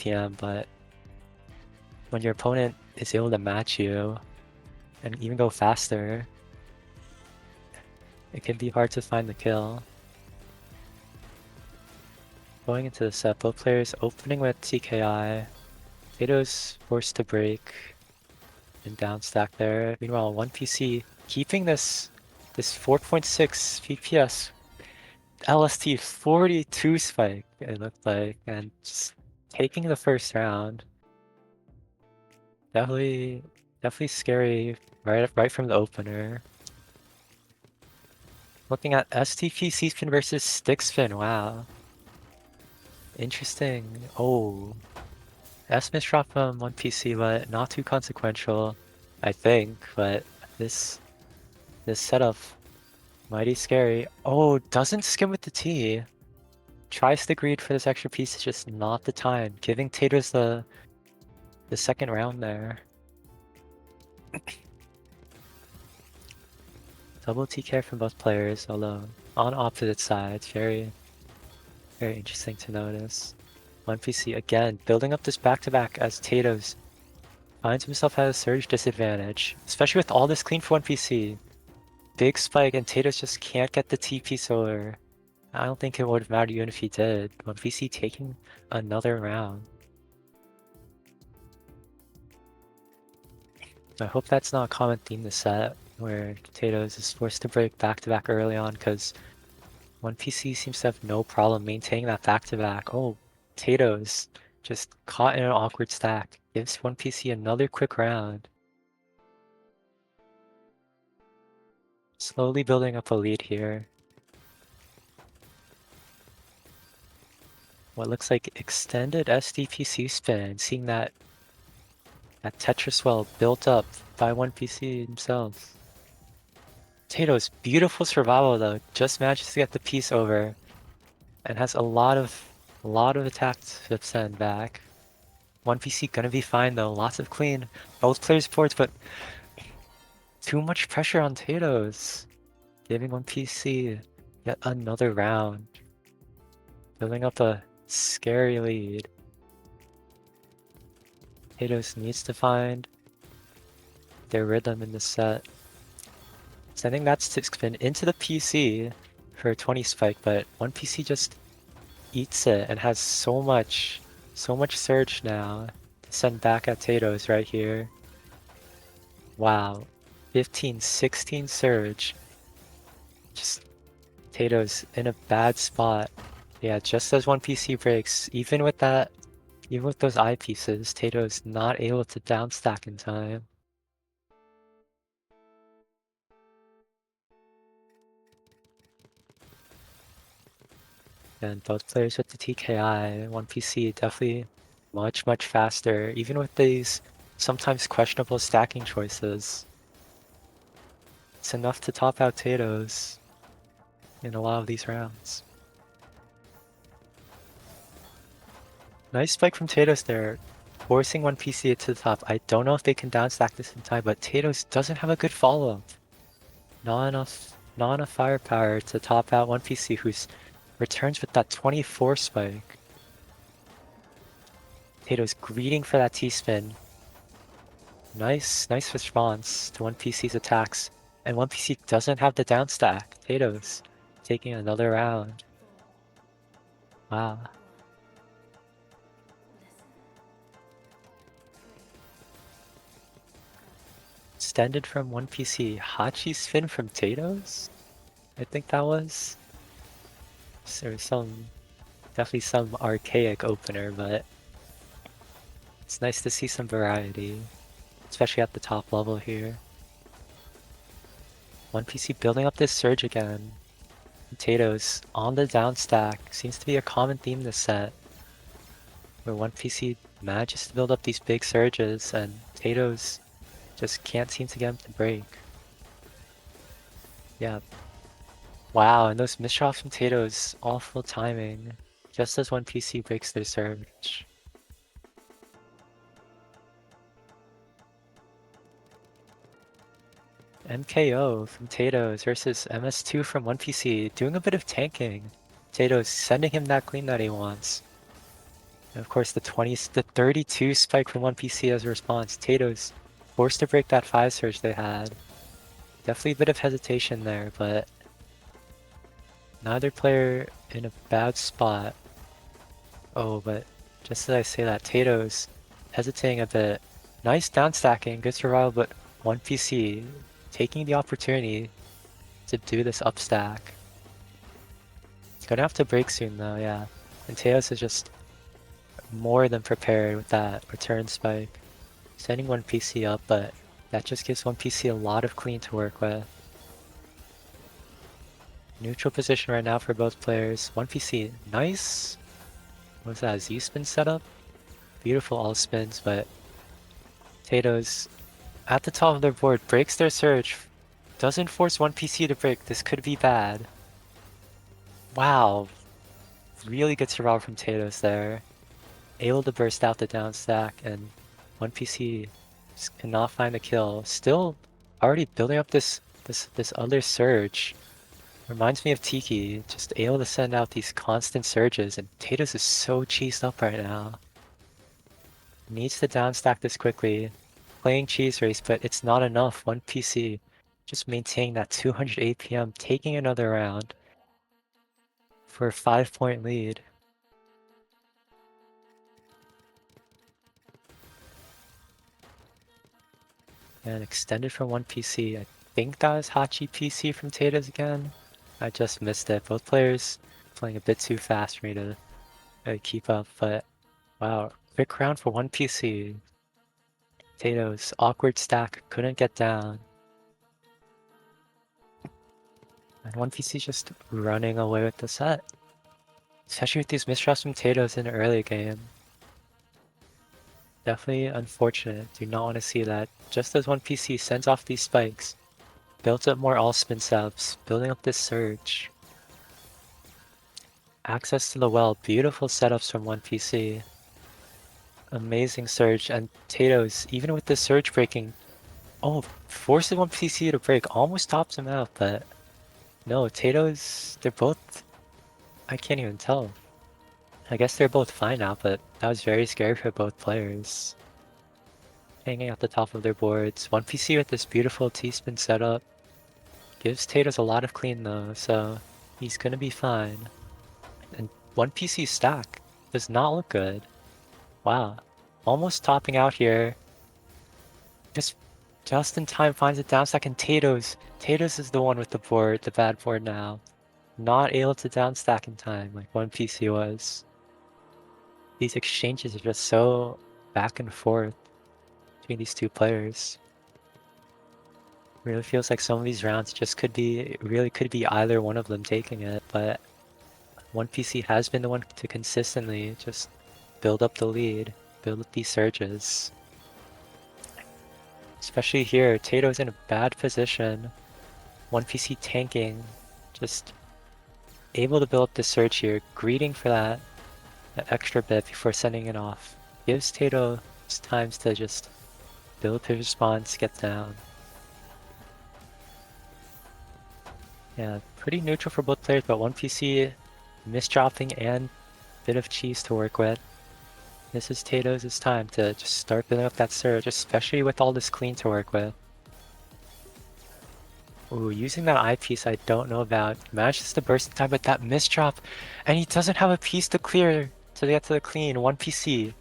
TM, but when your opponent is able to match you and even go faster, it can be hard to find the kill. Going into the set, both players opening with TKI. TATOES forced to break and down stack there. Meanwhile, 1PC keeping this 4.6 FPS LST 42 spike, it looked like, and just taking the first round. Definitely scary right from the opener. Looking at STP C-spin versus stick spin, wow. Interesting. Oh. S-miss drop from 1PC, but not too consequential, I think, but this setup, mighty scary. Oh, doesn't skim with the T. Tries to greed for this extra piece, it's just not the time. Giving TATOES the second round there. Double TK from both players, although on opposite sides. Very interesting to notice. 1PC again, building up this back-to-back as TATOES finds himself at a surge disadvantage, especially with all this clean for 1PC. Big spike and TATOES just can't get the TP solar. I don't think it would have mattered even if he did. 1PC taking another round. I hope that's not a common theme this set, where TATOES is forced to break back-to-back early on, because 1PC seems to have no problem maintaining that back-to-back. Oh, TATOES just caught in an awkward stack. Gives 1PC another quick round. Slowly building up a lead here. What looks like extended SDPC spin, seeing that Tetris well built up by 1PC himself. TATOES, beautiful survival though, just manages to get the piece over and has a lot of attacks to send back. 1PC gonna be fine though, lots of clean. Both players boards, but too much pressure on TATOES. Giving 1PC yet another round. Building up a scary lead. TATOES needs to find their rhythm in the set. Sending that stick spin into the PC for a 20 spike, but 1PC just eats it and has so much surge now to send back at TATOES right here. Wow. 15, 16 surge. Just TATOES in a bad spot. Yeah, just as 1PC breaks, even with those eyepieces, TATOES not able to downstack in time. And both players with the TKI, 1PC definitely much faster, even with these sometimes questionable stacking choices. It's enough to top out TATOES in a lot of these rounds. Nice spike from TATOES there, forcing 1PC to the top. I don't know if they can downstack this in time, but TATOES doesn't have a good follow-up. Not enough firepower to top out 1PC, who's returns with that 24 spike. TATOES greeting for that T-spin. Nice response to 1PC's attacks. And 1PC doesn't have the downstack. TATOES taking another round. Wow. Extended from 1PC. Hachi spin from TATOES? I think that was. There's definitely some archaic opener, but it's nice to see some variety, especially at the top level here. 1PC building up this surge again. TATOES on the down stack seems to be a common theme this set, where 1PC manages to build up these big surges and TATOES just can't seem to get them to break. Yeah. Wow, and those misshots from TATOES, awful timing, just as 1PC breaks their surge. MKO from TATOES versus MS2 from 1PC, doing a bit of tanking. TATOES sending him that clean that he wants. And of course, the 32 spike from 1PC as a response. TATOES forced to break that 5 surge they had. Definitely a bit of hesitation there, but neither player in a bad spot. Oh, but just as I say that, TATOES hesitating a bit. Nice down stacking, good survival, but 1PC taking the opportunity to do this up stack. It's gonna have to break soon though, yeah. And TATOES is just more than prepared with that return spike. Sending 1PC up, but that just gives 1PC a lot of clean to work with. Neutral position right now for both players. 1PC, nice. What's that, Z-spin setup? Beautiful all spins, but TATOES at the top of their board breaks their surge. Doesn't force 1PC to break. This could be bad. Wow. Really good survival from TATOES there. Able to burst out the down stack, and 1PC just cannot find a kill. Still already building up this other surge. Reminds me of Tiki, just able to send out these constant surges, and TATOES is so cheesed up right now. Needs to downstack this quickly. Playing cheese race, but it's not enough. 1PC just maintaining that 200 APM, taking another round for a 5-point lead. And extended from 1PC. I think that was Hachi PC from TATOES again. I just missed it. Both players playing a bit too fast for me to keep up, but wow, quick round for 1PC. TATOES, awkward stack, couldn't get down. And 1PC just running away with the set. Especially with these misdrops from TATOES in the early game. Definitely unfortunate. Do not want to see that. Just as 1PC sends off these spikes, built up more all-spin subs, building up this surge. Access to the well, beautiful setups from 1PC. Amazing surge, and TATOES, even with the surge breaking, oh, forces 1PC to break, almost tops him out, but no, TATOES, they're both, I can't even tell. I guess they're both fine now, but that was very scary for both players. Hanging at the top of their boards. 1PC with this beautiful T-spin setup. Gives TATOES a lot of clean though, so he's gonna be fine. And 1PC stack does not look good. Wow. Almost topping out here. Just in time finds a down stack, and TATOES. TATOES is the one with the board, the bad board now. Not able to down stack in time like 1PC was. These exchanges are just so back and forth between these two players. Really feels like some of these rounds just really could be either one of them taking it, but 1PC has been the one to consistently just build up the lead, build up these surges. Especially here, TATOES in a bad position. 1PC tanking, just able to build up the surge here, greeting for that extra bit before sending it off. Gives TATOES times to just build up his response, get down. Yeah, pretty neutral for both players, but 1PC misdropping and bit of cheese to work with. This is TATOES' time to just start building up that surge, especially with all this clean to work with. Ooh, using that eyepiece I don't know about. Manages to burst in time with that misdrop, and he doesn't have a piece to clear to get to the clean. 1PC.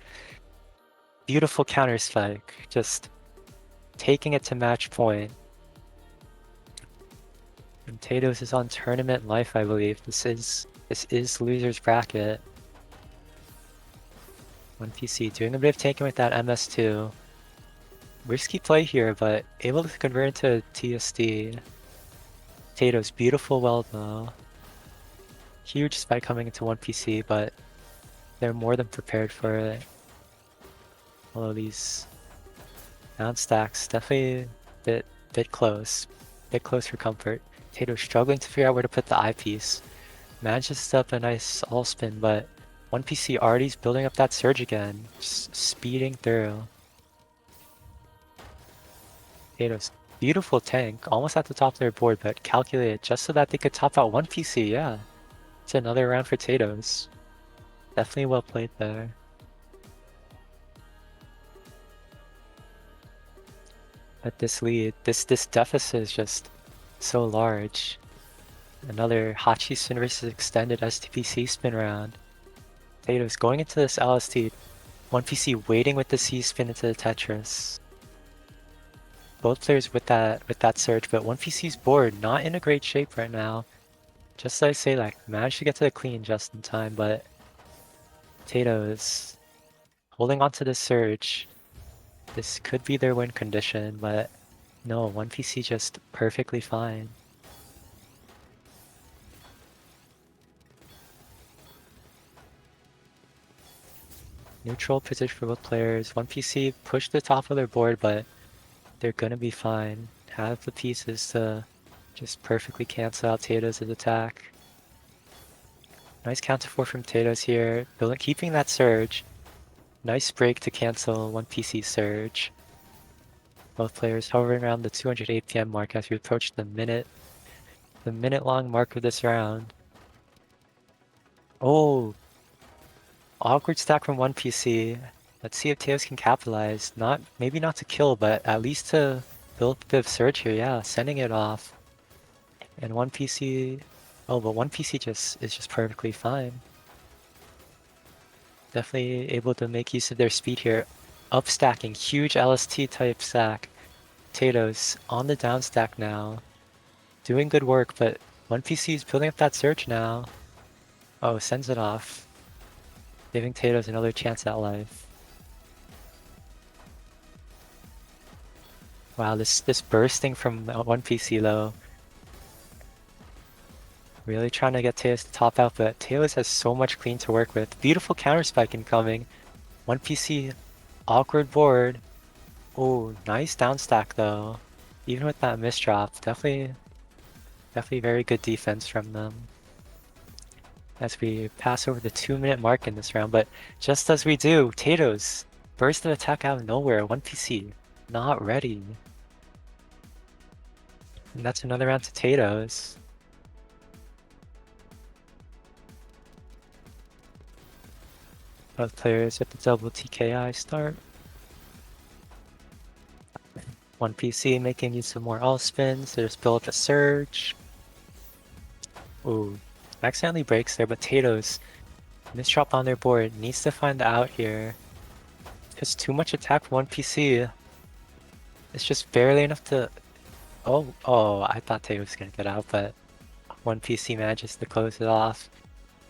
Beautiful counter spike. Just taking it to match point. And TATOES is on tournament life, I believe. This is loser's bracket. 1PC doing a bit of taking with that MS2. Risky play here, but able to convert into TSD. TATOES, beautiful well though. Huge spike coming into 1PC, but they're more than prepared for it. Although these down stacks definitely bit close. Bit close for comfort. TATOES struggling to figure out where to put the eyepiece. Manages to set up a nice all spin, but 1PC already is building up that surge again. Just speeding through. TATOES, beautiful tank, almost at the top of their board, but calculated just so that they could top out 1PC, yeah. It's another round for TATOES. Definitely well played there. at this lead. This deficit is just so large. Another Hachi spin versus extended STPC spin round. TATOES going into this LST. 1PC waiting with the C spin into the Tetris. Both players with that surge, but 1PC's board not in a great shape right now. Just as I say, like, managed to get to the clean just in time, but TATOES holding on to the surge. This could be their win condition, but no, 1PC just perfectly fine. Neutral position for both players. 1PC pushed the top of their board, but they're gonna be fine. Have the pieces to just perfectly cancel out TATOES' attack. Nice counter 4 from TATOES here, keeping that surge. Nice break to cancel 1PC surge. Both players hovering around the 200 APM mark as we approach the minute-long mark of this round. Oh, awkward stack from 1PC. Let's see if TATOES can capitalize. Maybe not to kill, but at least to build a bit of surge here. Yeah, sending it off. And 1PC... Oh, but 1PC is just perfectly fine. Definitely able to make use of their speed here. Up stacking, huge LST type stack. TATOES on the down stack now. Doing good work, but 1PC is building up that surge now. Oh, sends it off. Giving TATOES another chance at life. Wow, this bursting from 1PC though. Really trying to get TATOES to top out, but TATOES has so much clean to work with. Beautiful counter spike incoming. 1PC awkward board. Oh, nice down stack though. Even with that misdrop, definitely very good defense from them. As we pass over the 2-minute mark in this round, but just as we do, TATOES burst of attack out of nowhere. 1PC not ready. And that's another round to TATOES. Both players with the double TKI start. 1PC making use of more all spins to just build up a surge. Ooh, accidentally breaks there, but TATOES misdrop on their board. Needs to find the out here. Just too much attack for 1PC. It's just barely enough to... Oh, I thought TATOES was gonna get out, but 1PC manages to close it off,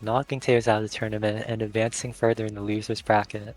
knocking TATOES out of the tournament and advancing further in the losers bracket.